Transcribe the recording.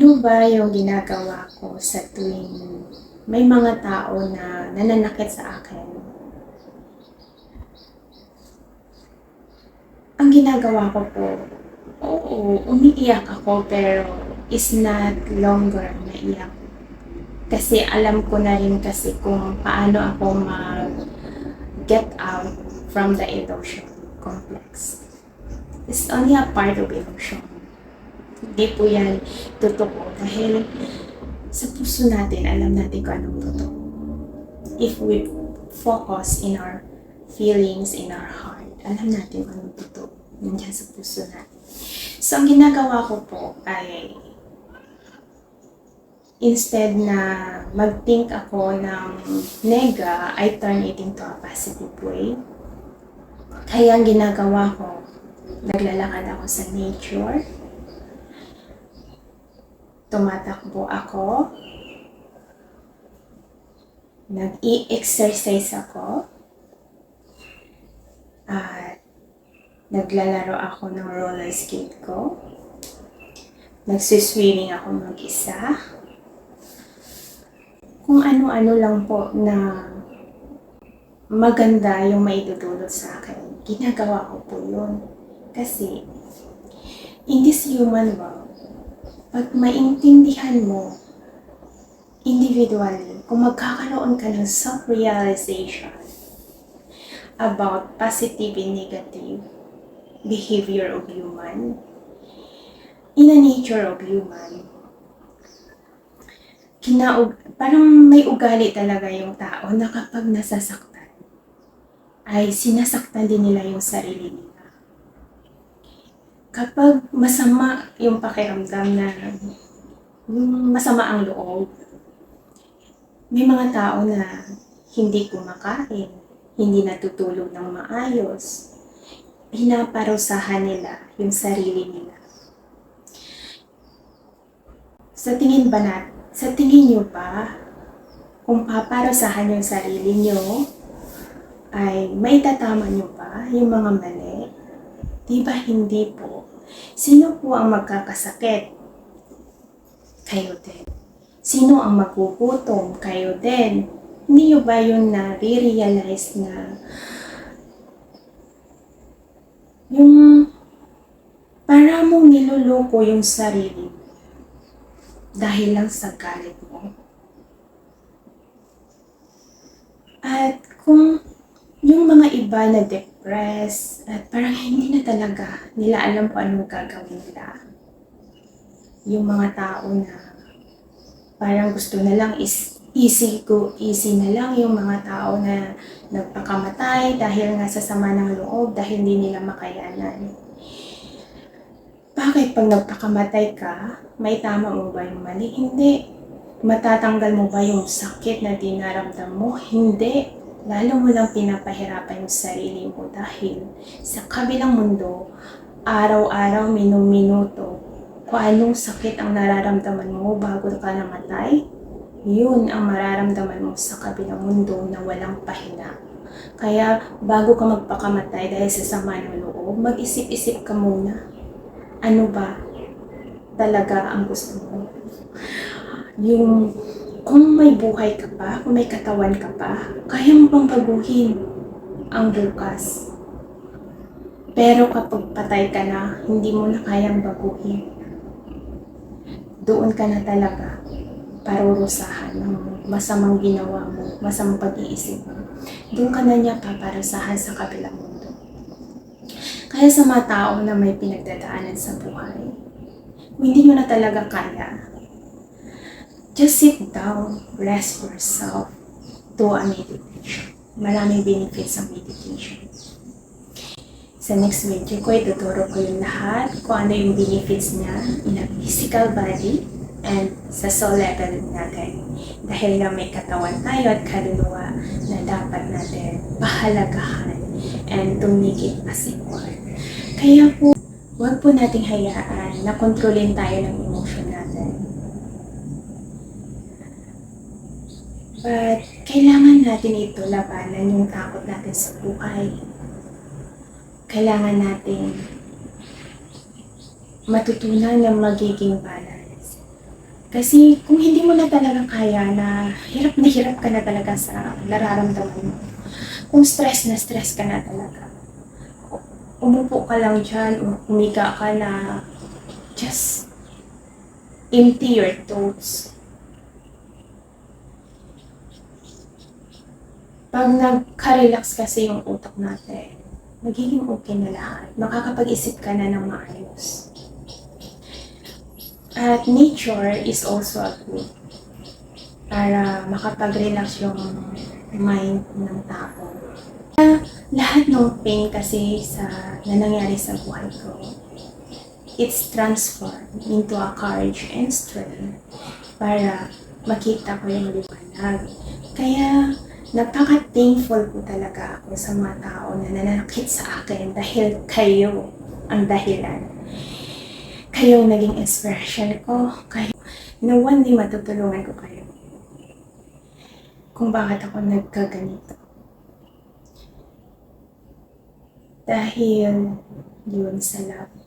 Ano ba yung ginagawa ko sa tuwing may mga tao na nananakit sa akin? Ang ginagawa ko po, oo, umiiyak ako pero is not longer naiyak. Kasi alam ko na rin kasi kung paano ako mag-get out from the illusion complex. It's only a part of illusion. Hindi po yan totoo dahil sa puso natin, alam natin kung anong totoo. If we focus in our feelings, in our heart, alam natin kung anong totoo. Nandiyan sa puso natin. So, ang ginagawa ko po ay instead na mag-think ako ng nega, I turn it into a positive way. Kaya ang ginagawa ko, naglalakad ako sa nature, tumatakbo ako, nag-i-exercise ako, at naglalaro ako ng roller skate ko, nagsiswimming ako mag-isa, kung ano-ano lang po na maganda yung maidudulot sa akin, ginagawa ko po yun. Kasi, in this human world, pag maintindihan mo individually, kung magkakaroon ka ng self-realization about positive and negative behavior of human, in the nature of human, parang may ugali talaga yung tao na kapag nasasaktan, ay sinasaktan din nila yung sarili nila. Kapag masama yung pakiramdam na masama ang loob, may mga tao na hindi kumakain, hindi natutulog ng maayos, pinaparusahan nila yung sarili nila. Sa tingin nyo ba, kung paparusahan yung sarili nyo, ay maitatama nyo ba yung mga mali? Diba hindi po? Sino po ang magkakasakit? Kayo din. Sino ang magugutom? Kayo din. Hindi nyo ba yun na-realize na yung para mong niloloko yung sarili mo dahil lang sa galit mo? At kung yung mga iba na depressed at parang hindi na talaga nila alam kung anong gagawin nila. Yung mga tao na parang gusto na lang is easy na lang, yung mga tao na nagpakamatay dahil nga sa sama ng loob, dahil hindi nila makayanan. Bakit pag nagpakamatay ka, may tama mo ba yung mali? Hindi. Matatanggal mo ba yung sakit na dinaramdam mo? Hindi. Lalo mo lang pinapahirapan yung sarili mo dahil sa kabilang mundo, araw-araw, minuto, kung anong sakit ang nararamdaman mo bago ka namatay, yun ang mararamdaman mo sa kabilang mundo na walang pahinga. Kaya bago ka magpakamatay dahil sa sama ng loob, mag-isip-isip ka muna. Ano ba talaga ang gusto mo? Yung kung may buhay ka pa, kung may katawan ka pa, kaya mo bang baguhin ang bukas? Pero kapag patay ka na, hindi mo na kayang baguhin. Doon ka na talaga parurusahan ng masamang ginawa mo, masamang pag-iisip mo. Doon ka na niya paparusahan sa kabilang mundo. Kaya sa mga tao na may pinagdadaanan sa buhay, kung hindi nyo na talaga kaya, just sit down, rest yourself, do a meditation. Maraming benefits ang meditation. Sa next video ko, ituturo ko yung lahat kung ano yung benefits niya in a physical body and sa soul level natin. Dahil nga may katawan tayo at kaluluwa na dapat natin pahalagahan and to make it as equal. Kaya po, huwag po nating hayaan na kontrolin tayo ng emotion natin. But kailangan natin ito labanan yung takot natin sa buhay. Kailangan natin matutunan ng magiging balance. Kasi kung hindi mo na talaga kaya na hirap ka na talaga sa nararamdaman mo. Kung stress na stress ka na talaga, umupo ka lang dyan o humiga ka na just empty your thoughts. Pag nagka-relax kasi yung utak natin, magiging okay na lahat. Makakapag-isip ka na ng maayos. At nature is also a good para makapag-relax yung mind ng tao. Lahat ng pain kasi na nangyari sa buhay ko, it's transformed into a courage and strength para makita ko yung liwanag. Kaya napaka-thankful po talaga ako sa mga tao na nanakit sa akin dahil kayo ang dahilan. Kayo ang naging inspiration ko. Kayo na one day matutulungan ko kayo kung bakit ako nagkaganito. Dahil yun sa love.